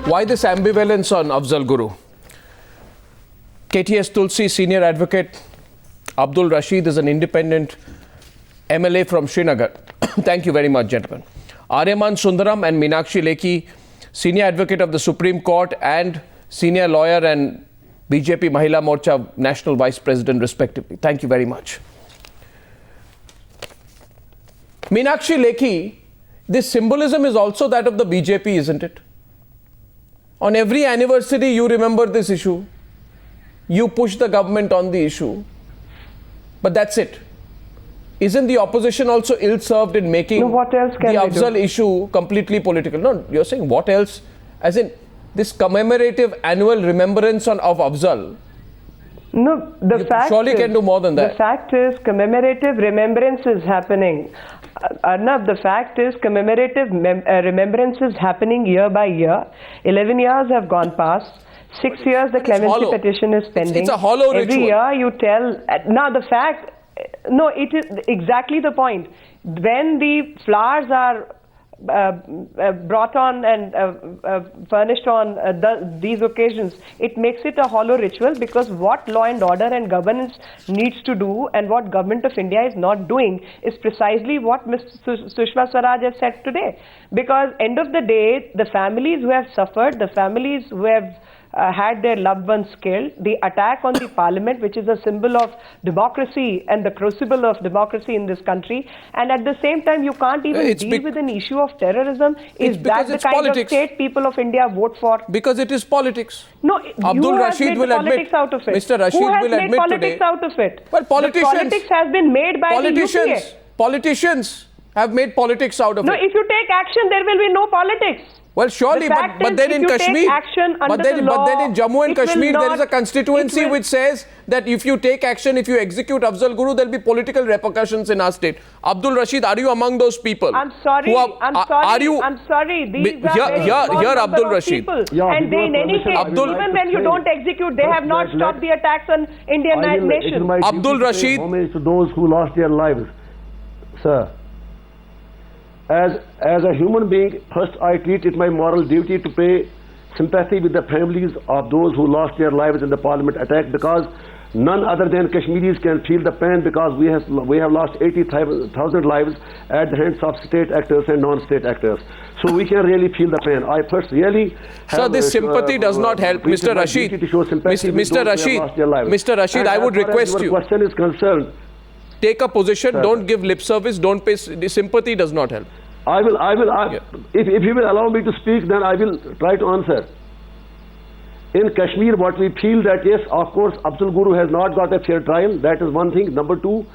Why this ambivalence on Afzal Guru? KTS Tulsi, senior advocate. Abdul Rashid is an independent MLA from Srinagar. Thank you very much, gentlemen. Aryaman Sundaram and Meenakshi Lekhi, senior advocate of the Supreme Court and senior lawyer and BJP Mahila Morcha national vice president respectively. Thank you very much. Meenakshi Lekhi, this symbolism is also that of the BJP, isn't it? On every anniversary, you remember this issue. You push the government on the issue. But that's it. Isn't the opposition also ill-served in making the Afzal issue completely political? No, you're saying what else? As in, this commemorative annual remembrance of Afzal. No, the fact surely is, can do more than that. The fact is, commemorative remembrance is happening. Arnab, the fact is, commemorative remembrance is happening year by year. 11 years have gone past. 6 years, the clemency petition is pending. It's a hollow ritual. Every year you tell. Now, the fact, no, it is exactly the point. When the flowers are brought on and furnished on these occasions, it makes it a hollow ritual, because what law and order and governance needs to do and what government of India is not doing is precisely what Ms. Sushma Swaraj has said today. Because end of the day, the families who have suffered, the families who have had their loved ones killed, the attack on the parliament, which is a symbol of democracy and the crucible of democracy in this country, and at the same time you can't even deal with an issue of terrorism. Is that the kind of state people of India vote for? Because it is politics. No, Abdul Rashid will admit. Out of it. Mr. Rashid will admit today. Who has made politics out of it? Well, politicians. The politics has been made by the UPA. Politicians have made politics out of it. No, if you take action, there will be no politics. Well, surely, but then in Kashmir, but then in Jammu and Kashmir, there is a constituency which says that if you take action, if you execute Afzal Guru, there will be political repercussions in our state. Abdul Rashid, are you among those people? I'm sorry. I'm sorry. These are here, Abdul Rashid. And they, in any case, even when you don't execute, they have not stopped the attacks on Indian nation. Abdul Rashid. Homage to those who lost their lives, sir. As a human being, first I treat it my moral duty to pay sympathy with the families of those who lost their lives in the parliament attack, because none other than Kashmiris can feel the pain, because we have lost 80,000 lives at the hands of state actors and non-state actors. So we can really feel the pain. I first really have, so this sympathy does not help, Mr. Rashid. Mr. Rashid, I would request you. Your question is concerned. Take a position, don't give lip service, don't pay, sympathy does not help. If you will allow me to speak, then I will try to answer. In Kashmir, what we feel that yes, of course, Afzal Guru has not got a fair trial. That is one thing. Number two,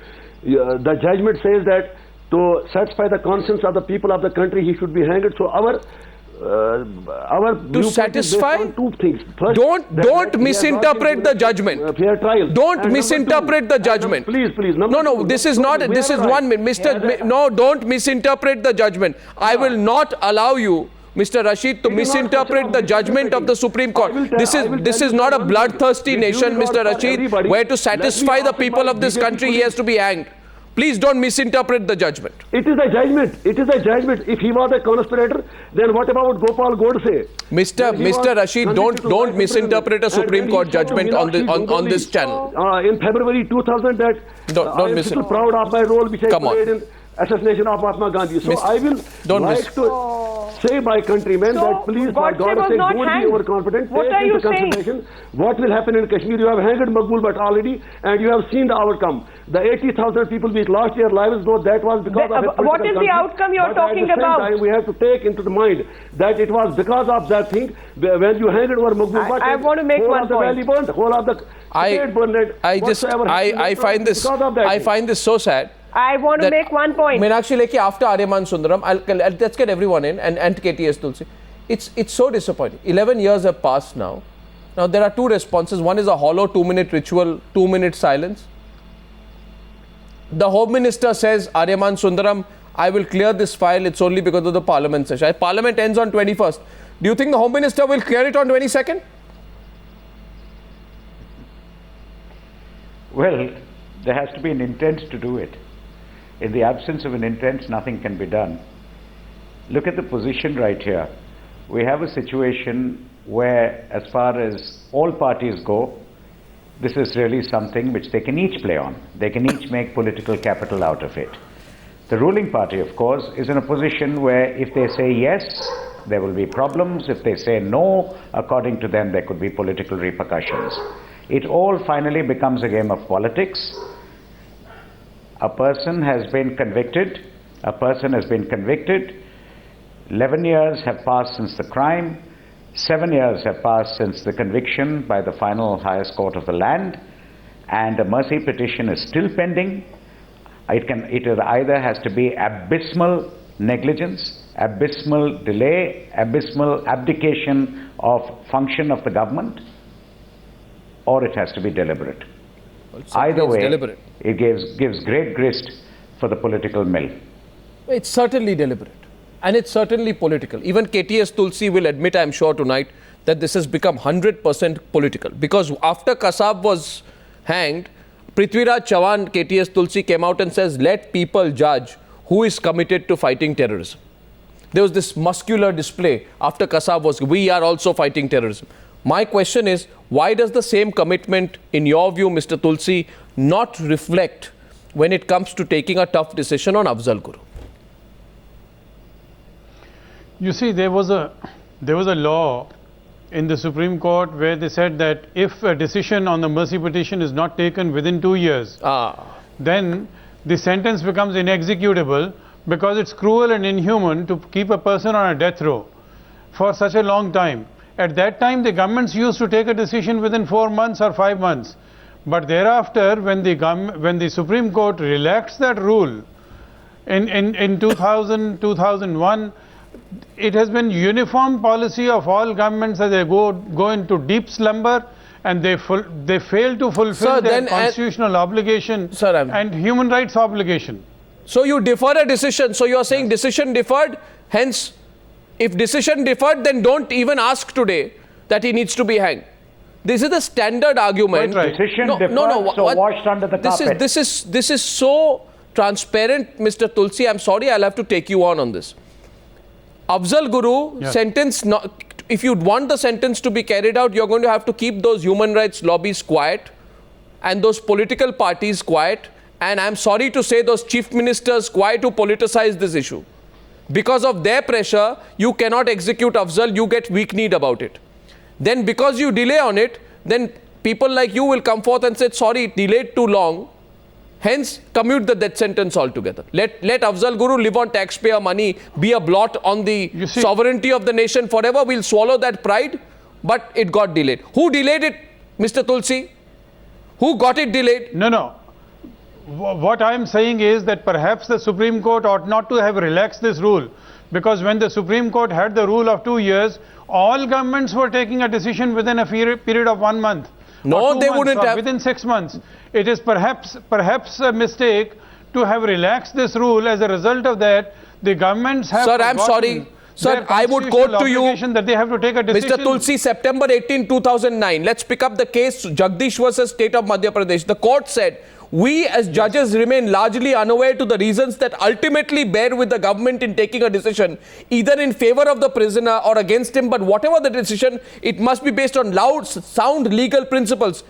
the judgment says that to satisfy the conscience of the people of the country, he should be hanged. So our to satisfy two things. First, don't misinterpret the judgment. Fair trial. Don't misinterpret the judgment. Please. No. This is not. This is 1 minute, Mr. No, don't misinterpret the judgment. I will not allow you, Mr. Rashid, to misinterpret the judgment of the Supreme Court. This is not a bloodthirsty nation, Mr. Rashid, where to satisfy the people of this country he has to be hanged. Please don't misinterpret the judgment. It is a judgment. It is a judgment. If he was a conspirator, then what about Gopal Godse? Mr. Rashid, don't misinterpret a Supreme Court judgment on this channel. In February 2000, that I am so proud of my role which I played in assassination of Mahatma Gandhi. So I will to say my countrymen that please, for God's sake, don't be overconfident. What take are you into consideration what will happen in Kashmir. You have hanged Maqbul Bhatt already, and you have seen the outcome. The 80,000 people which lost their lives, though that was because of a what is the outcome you are talking about? At the same time, we have to take into the mind that it was because of that thing when you hanged over Maqbul Bhatt. I want to make one point. Whole of the state burned. I find this so sad. I want to make one point. Meenakshi Lekhi, after Aryaman Sundaram, let's get everyone in, and KTS Tulsi. It's so disappointing. 11 years have passed now. Now there are two responses. One is a hollow 2-minute ritual, 2-minute silence. The Home Minister says, Aryaman Sundaram, I will clear this file. It's only because of the Parliament session. Parliament ends on 21st. Do you think the Home Minister will clear it on 22nd? Well, there has to be an intent to do it. In the absence of an intent, nothing can be done. Look at the position right here. we have a situation where, as far as all parties go, this is really something which they can each play on. They can each make political capital out of it. The ruling party, of course, is in a position where if they say yes, there will be problems. If they say no, according to them, there could be political repercussions. It all finally becomes a game of politics. A person has been convicted. 11 years have passed since the crime. 7 years have passed since the conviction by the final highest court of the land, and a mercy petition is still pending. It either has to be abysmal negligence, abysmal delay, abysmal abdication of function of the government, or it has to be deliberate. Either way, deliberate. It gives great grist for the political mill. It's certainly deliberate. And it's certainly political. Even KTS Tulsi will admit, I'm sure tonight, that this has become 100% political. Because after Kasab was hanged, Prithviraj Chavan, KTS Tulsi came out and says, let people judge who is committed to fighting terrorism. There was this muscular display after Kasab was, we are also fighting terrorism. My question is, why does the same commitment, in your view, Mr. Tulsi, not reflect when it comes to taking a tough decision on Afzal Guru? You see, there was a law in the Supreme Court where they said that if a decision on the mercy petition is not taken within 2 years, then the sentence becomes inexecutable because it's cruel and inhuman to keep a person on a death row for such a long time. At that time, the governments used to take a decision within 4 months or 5 months. But thereafter, when the Supreme Court relaxed that rule in 2000, 2001, it has been uniform policy of all governments that they go into deep slumber and they fail to fulfill their constitutional obligation and human rights obligation. So you defer a decision. So you are saying decision deferred. Hence, if decision deferred, then don't even ask today that he needs to be hanged. This is the standard argument. Quite right. Decision deferred, so washed under the carpet. This is so transparent, Mr. Tulsi. I'm sorry, I'll have to take you on this. Afzal Guru sentence, if you want the sentence to be carried out, you're going to have to keep those human rights lobbies quiet and those political parties quiet. And I'm sorry to say those chief ministers quiet to politicize this issue. Because of their pressure, you cannot execute Afzal, you get weak-kneed about it. Then because you delay on it, then people like you will come forth and say, sorry, it delayed too long. Hence, commute the death sentence altogether. Let Afzal Guru live on taxpayer money, be a blot on the sovereignty of the nation forever. We'll swallow that pride, but it got delayed. Who delayed it, Mr. Tulsi? Who got it delayed? No. What I am saying is that perhaps the Supreme Court ought not to have relaxed this rule, because when the Supreme Court had the rule of 2 years, all governments were taking a decision within a period of 1 month. No, they wouldn't have. Within 6 months. It is perhaps a mistake to have relaxed this rule. As a result of that, the governments have. Sir, I'm sorry. Sir, I would quote to you, that they have to take a decision. Mr. Tulsi, September 18, 2009. Let's pick up the case Jagdish versus State of Madhya Pradesh. The court said, we as judges remain largely unaware to the reasons that ultimately bear with the government in taking a decision, either in favor of the prisoner or against him. But whatever the decision, it must be based on sound legal principles.